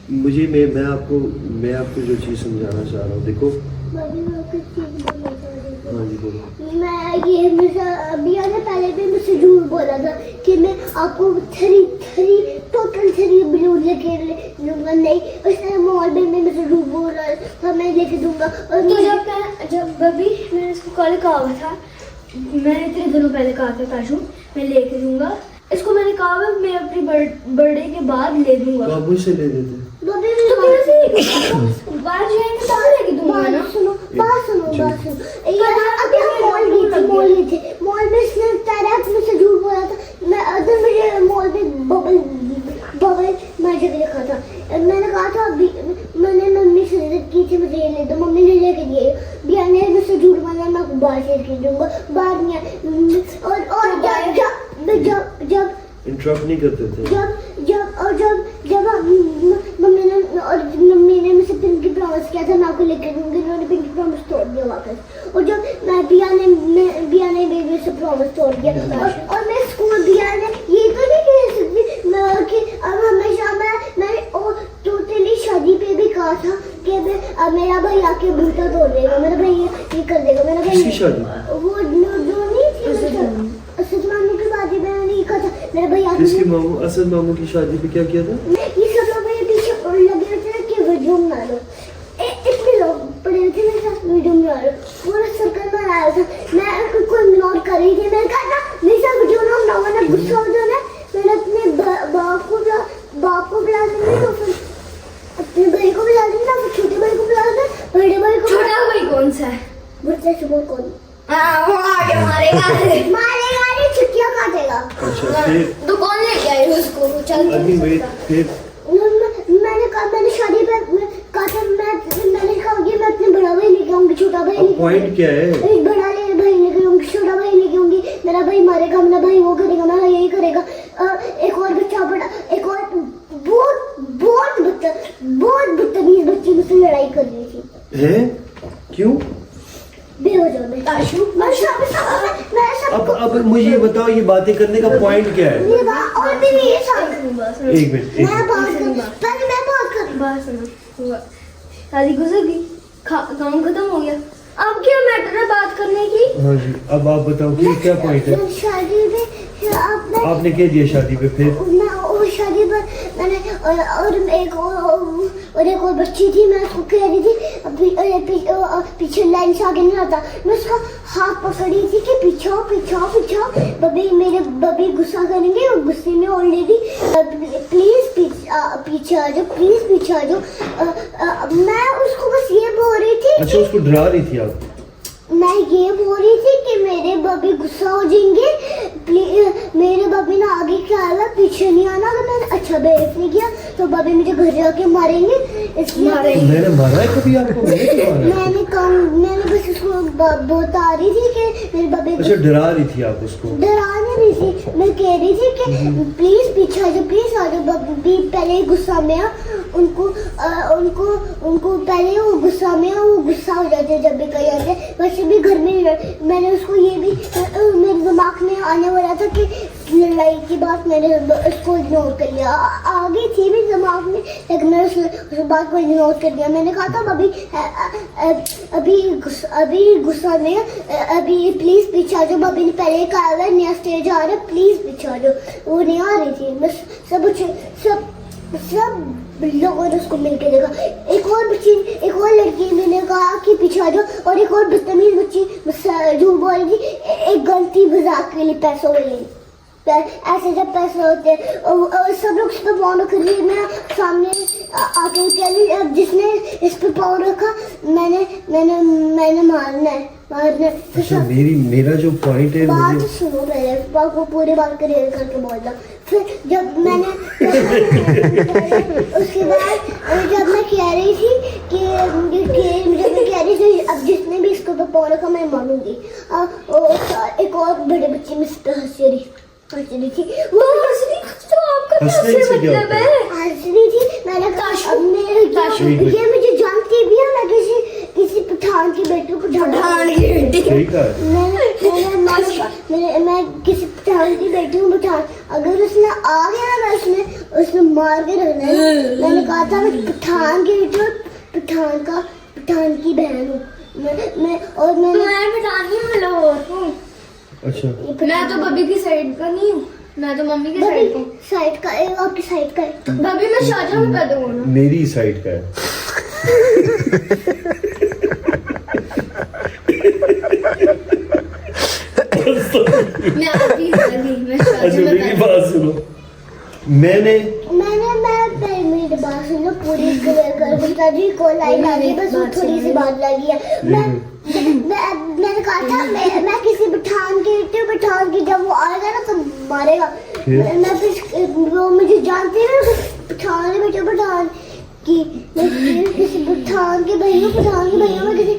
मैं आपको जो चीज़ समझाना चाह रहा हूँ, देखो। हाँ जी बोलो। अभी आने पहले भी मुझसे झूठ बोला था कि मैं आपको टोटल 3 बलून लेके दूंगा। नहीं, उसने मॉल में मुझे झूठ बोल रहा था, मैं लेके दूंगा। और तो जब बबी मैंने इसको कल कहा था, मैंने इतने दिनों पहले कहा था ताशु मैं लेके दूंगा इसको, मैंने कहा मैं अपनी बर्थडे के बाद ले दूंगा। तो आप मुझसे ले देते। बबी तो कैसे बाहर जाएंगे तब लेके दूंगा ना। बात सुनो अभी हम मॉल गए थे। मॉल में इसने डायरेक्ट मुझसे झूठ बोला था। मैं अगर मुझे मॉल में बबल मैजिक देखा था, मैंने कहा था अभी मैंने मम्मी से जिद की थी मुझे ये ले दो, मम्मी ने लेके दिए। बिया ने मुझसे झूठ बोला, मैं बाहर से लेके दूंगा बाद में। और जब इंटरप्ट नहीं करते थे। जब मम्मी ने मुझसे पिंकी प्रॉमिस किया था मैं आपको लेकर दूंगी, उन्होंने पिंकी प्रॉमिस तोड़ दिया वापस। और जब बिया ने बेबी से प्रॉमिस तोड़ दिया। और मैं स्कूल बिया ने ये तो नहीं कह सकती कि अब हमेशा मैं टोटली शादी पे भी कहा था कि मेरा भाई आके बूटा तोड़ देगा, मेरा भाई ये कर देगा। मेरा भाई किसकी शादी? वो जो नहीं थी असद मामू की शादी में मैंने कहा था मेरा भाई आके। किसकी मामू? असद मामू की शादी पे क्या किया था? ये सब लोग मेरे पीछे लगे थे कि वीडियो बना लो। इतने लोग पड़े थे मेरे साथ वीडियो बना लो, पूरा सर्कल में आया था। मैं को इग्नोर कर रही थी। मैंने कहा था मेरे साथ वीडियो ना बनाओ वरना गुस्सा हो जाना। मैंने अपने बाप को बुला दूंगी, तो फिर अपने भाई को बुला दूंगी, ना फिर छोटे भाई को बुला दूंगी, बड़े भाई को। छोटा भाई कौन सा है? बच्चा सुबह कौन वो आगे मारेगा नहीं, छुट्टियां काटेगा। अच्छा फिर तो कौन लेके आए उसको? चल अभी वेट, फिर मैंने शादी पे कहा था मैंने कहा कि मैं अपने बड़ा भाई लेके आऊंगी, छोटा भाई लेके पॉइंट क्या है? बड़ा भाई लेके आऊंगी, छोटा भाई लेके आऊंगी। मेरा भाई मारेगा, मेरा भाई वो करेगा, मेरा भाई यही करेगा। एक और बच्चा बड़ा, एक और बहुत बदतमीज बच्ची मुझसे लड़ाई कर रही थी। है क्यों? बेवजह में। अब मुझे ये बताओ, ये बातें करने का पॉइंट क्या है? और भी ये सब एक मिनट बात सुनो। शादी गुजर गई, काम खत्म हो गया, अब क्या मैटर है बात करने की? हाँ जी, अब आप बताओ कि क्या पॉइंट है? शादी पे आपने क्या दिया शादी पे? फिर शादी पर मैंने एक और बच्ची थी, मैं उसको कह रही थी पीछे लाइन से आगे नहीं आता। मैं उसका हाथ पकड़ी थी कि पीछे बबी गुस्सा करेंगे और गुस्से में ऑलरेडी प्लीज पीछे आ जाओ। मैं उसको बस ये बोल रही थी। अच्छा, उसको डरा रही थी आप? मैं ये बोल रही थी कि मेरे बबी गुस्सा हो जाएंगे, मेरे बबी ना आगे क्या आएगा पीछे नहीं आना। अगर मैंने अच्छा बिहेव नहीं किया तो बबी मुझे घर जाके मारेंगे, इसलिए मैंने मारा है कभी आपको? मैंने बस उसको बता रही थी कि मेरे बबी। अच्छा, डरा रही थी आप उसको? डरा नहीं रही थी, मैं कह रही थी कि प्लीज पीछे आ जाओ, बबी पहले ही गुस्सा में आ। उनको पहले वो गुस्सा में आ, वो गुस्सा हो जाते जब भी कहीं आते। वैसे भी घर में मैंने उसको ये भी मेरे दिमाग में आने वाला था कि लड़ाई की बात मैंने उसको इग्नोर कर लिया। आगे थी भी दिमाग में, लेकिन मैंने उस बात को इग्नोर कर दिया। मैंने कहा था अभी गुस्सा में, अभी प्लीज पीछे आ जाओ। बबी ने पहले कहा हुआ नया स्टेज आ रहा है, प्लीज पीछे आ जाओ। वो नहीं आ रही थी, बस सब लोगों ने उसको मिलके देखा। एक और लड़की मैंने कहा कि पीछे आ जाओ, और एक और बदतमीज बच्ची झूठ बोल रही थी एक गलती मजाक के लिए पैसों के लिए। ऐसे जब पैसे होते हैं और सब लोग इस पर पाँव रख रही, मैं सामने आके कह रही अब जिसने इस पर पाँव रखा मैंने मारना है। अच्छा, मेरा जो पॉइंट है, बात सुनो पहले, वो पूरी बात क्लियर करके बोलता। फिर जब मैंने उसके बाद जब मैं कह रही थी अब जिसने भी इसको पाँव रखा मैं मारूंगी। एक और बड़े बच्चे में हंस रही थी। वो तो आपका मतलब है? हंस रही थी। मैंने कहा ये मुझे जानती भी है, मैं किसी पठान की बेटी को मैं किसी पठान की बेटी हूँ। पठान अगर उसने आ गया ना, उसने उसमें मार के रखना है। मैंने कहा था मैं पठान की बेटी हूँ, पठान की बहन हूँ मैं और मैंने पठान नहीं हूँ, मैं लाहौर हूँ। अच्छा मैं तो बबी की साइड का नहीं हूँ, मैं तो मम्मी की साइड का हूँ। साइड का है, आपकी साइड का है। बबी मैं शाहजहां में पैदा हुआ ना। मेरी साइड का है। मैं अभी मैं शाहजहां अच्छा में मेरी पैदा बात सुनो, मैंने मेरी बात सुनो पूरी कर बता जी को लाइन आ गई, बस वो थोड़ी सी बात लगी है। मैंने कहा था मैं किसी पठान की बेटी हूँ, पठान की जब वो आएगा ना तो मारेगा। मैं फिर वो मुझे जानती है ना, पठान है बेटा, पठान की मैं किसी पठान के भाई हूँ, पठान की भाई हूँ, मैं किसी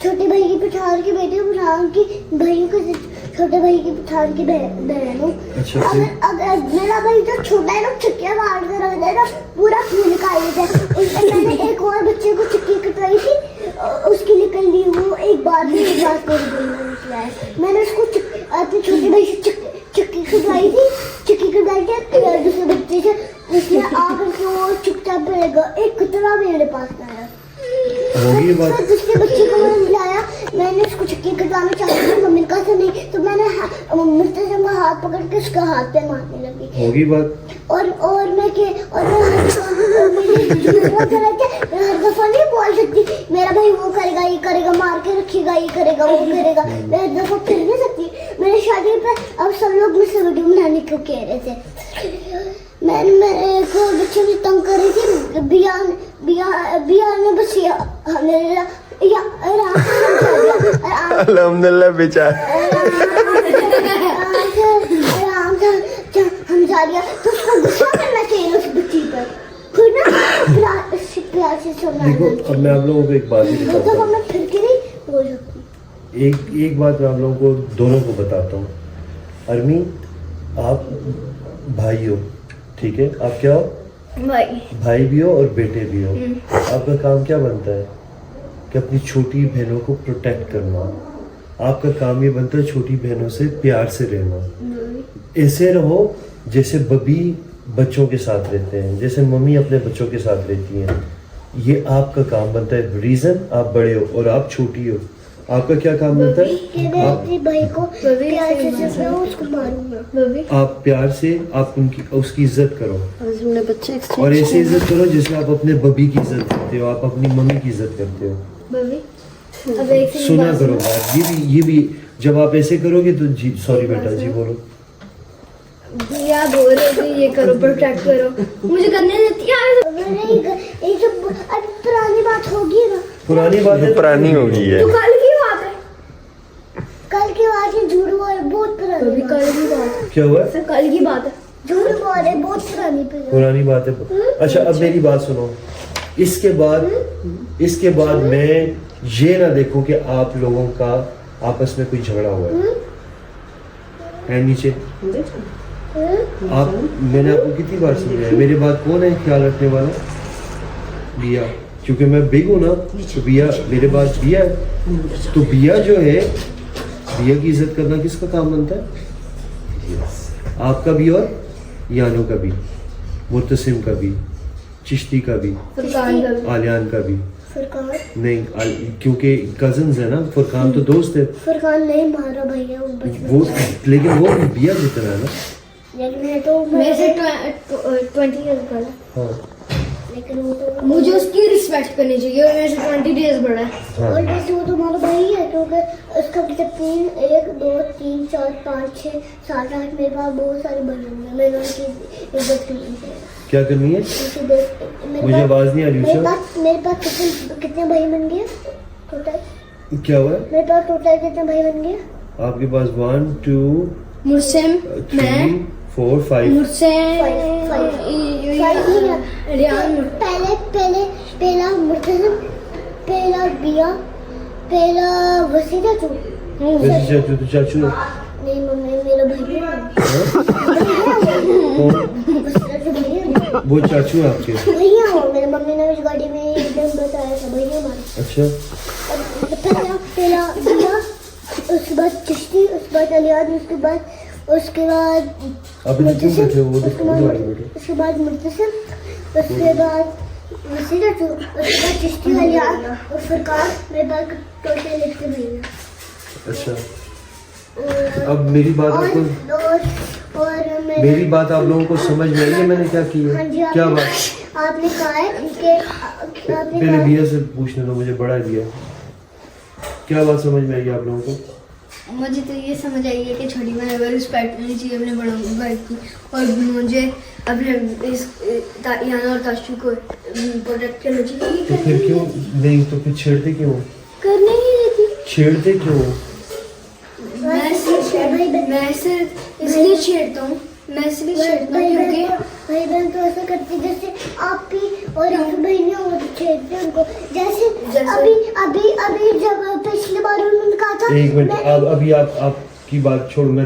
छोटे भाई की पठान की बेटी हूँ, पठान की भाई हूँ, किसी छोटे भाई की पठान की बहन हूँ। अच्छा, अगर मेरा भाई जो छोटा है ना छुट्टियाँ मार कर रख दे ना, पूरा खून निकाल देता है। मैंने एक और बच्चे को चुटकी कटवाई थी, उसकी निकल ली वो एक बार में एक बार कर निकला है। मैंने उसको अपने छोटे भाई से चुटकी कटवाई थी, चुटकी कटवाई थी दूसरे बच्चे से, उसने आकर के वो चुपचाप रहेगा, एक कुतरा मेरे पास आया। होगी ये बात। दूसरे बच्चे को मैंने बुलाया, मैंने उसको चुटकी कटवाना चाहती थी, मम्मी ने कहा था नहीं, तो मैंने मुर्तज़ा का हाथ पकड़ के उसका हाथ पे मारने लगी। होगी बात। और मैं हर दफा नहीं बोल सकती मेरा भाई वो करेगा, ये करेगा, मार के रखेगा, ये करेगा, वो करेगा। मैं हर दफा फिर नहीं सकती। मेरे शादी पे अब सब लोग मुझसे वीडियो बनाने को कह रहे थे। मैंने को बच्चे में तंग कर रही थी, बिया ने बस अल्हम्दुलिल्लाह बेचारा आराम से हम जा रही तो उसको गुस्सा करना चाहिए उस बच्ची पर, फिर ना प्यार से सुनना। देखो अब मैं आप लोगों को एक बात ही बताता मतलब हूँ, मैं फिर के नहीं बोल सकती। एक बात मैं आप लोगों को दोनों को बताता हूँ। अरमी आप भाई हो, ठीक है, आप क्या हो? भाई भी हो और बेटे भी हो। आपका काम क्या बनता है कि अपनी छोटी बहनों को प्रोटेक्ट करना। आपका काम ये बनता है छोटी बहनों से प्यार से रहना। ऐसे रहो जैसे बबी बच्चों के साथ रहते हैं, जैसे मम्मी अपने बच्चों के साथ रहती हैं। ये आपका काम बनता है। रीजन आप बड़े हो और आप छोटी हो, आपका क्या काम बनता है? आप अपने भाई को प्यार से मैं उसको मारूंगा। आप प्यार से आप उसकी इज्जत करो बच्चे और ऐसे इज्जत करो जैसे आप अपने बबी की इज्जत करते हो, आप अपनी मम्मी की इज्जत करते हो। अब एक सुना करो बात, ये भी जब आप ऐसे करोगे तो जी सॉरी बेटा जी बोलो। दिया बोल रहे थे ये करो, प्रोटेक्ट करो, मुझे करने देती है। ये जो अब पुरानी बात होगी ना, पुरानी बात है, पुरानी हो गई है। तो कल की बात है, कल की बात है, झूठ बोल रहे, बहुत पुरानी बात कल की बात है, क्या हुआ? कल की बात है। झूठ बोल रहे, बहुत पुरानी बात है। अच्छा अब मेरी बात सुनो, इसके बाद मैं ये ना देखूं कि आप लोगों का आपस में कोई झगड़ा हुआ है। हैंड नीचे। आप मैंने आपको कितनी बार समझाया, मेरी बात कौन है ख्याल रखने वाला? बिया, क्योंकि मैं बिग हूँ ना, तो बिया मेरे पास बिया है, तो बिया जो है, बिया की इज्जत करना किसका काम बनता है? आपका भी और यानो का भी, मुर्तसिम का भी, चिश्ती का भी, आलियान का भी। नहीं क्योंकि कजन्स है ना, फुरकान तो दोस्त है। फुरकान नहीं मारा भैया वो बचपन वो लेकिन वो बिया जितना है ना। लेकिन मैं तो मेरे से 20 इयर्स बड़ा है। हाँ लेकिन वो तो मुझे उसकी रिस्पेक्ट करनी चाहिए, और मेरे से 20 डेज बड़ा है। हाँ और जैसे वो तुम्हारा भाई है, क्योंकि उसका कितने 3 1 2 3 4 5 6 7 8 मेरे पास बहुत सारे भाई होंगे, मैंने उनकी इज्जत करनी चाहिए। क्या करनी है? मुझे आवाज नहीं आ रही। मेरे पास कितने भाई बन गए टोटल? क्या हुआ? मेरे पास टोटल कितने भाई बन गए? आपके पास 1 2 मुझसे 3 4 5। मुझसे पहला मुर्तज़िम, पहला बिया, पहला वसीला तू वैसे चाचू तो चाचू है। नहीं मम्मी मेरा भाई है। कौन? वसीला तो भैया है। वो चाचू है आपके? भैया हो, मेरी मम्मी ने उस गाड़ी में एकदम बताया था भैया हमारे। अच्छा पहला बिया, उसके बाद चिश्ती, उसके बाद अलियान, उसके बाद उसके बाद अभी तो क्यों बैठे हो? वो उसके तो बाद आगे बैठो। उसके बाद मुर्तसिम, उसके बाद वसीलत, उसके बाद चिश्ती वाली और फुरकान, मेरे पास टोटल लिखते नहीं है। अच्छा, और अब मेरी बात आपको और मेरी बात आप लोगों को समझ में आई है मैंने क्या की हाँ है? जी, क्या बात? आपने कहा है कि आपने पहले कहा दिया से पूछने दो, मुझे बड़ा दिया। क्या बात समझ में आई आपलोगों को? मुझे तो ये समझ आई है कि छोटी बहन को रिस्पेक्ट करनी चाहिए अपने बड़ों भाई की, और मुझे अपने इस याना और ताशु को प्रोटेक्ट करना चाहिए। तो फिर क्यों नहीं, तो फिर छेड़ते क्यों? करने ही देती। छेड़ते क्यों? मैं सिर्फ इसलिए छेड़ता हूँ, मैं इसलिए छेड़ता हूँ क्योंकि भाई बहन तो ऐसा करती जैसे आप भी और एक बहनियां वो छेड़ते उनको, जैसे अभी जब पिछली बार उन्होंने कहा था एक मिनट, मैं- अब अभी आपकी बात छोड़, मैं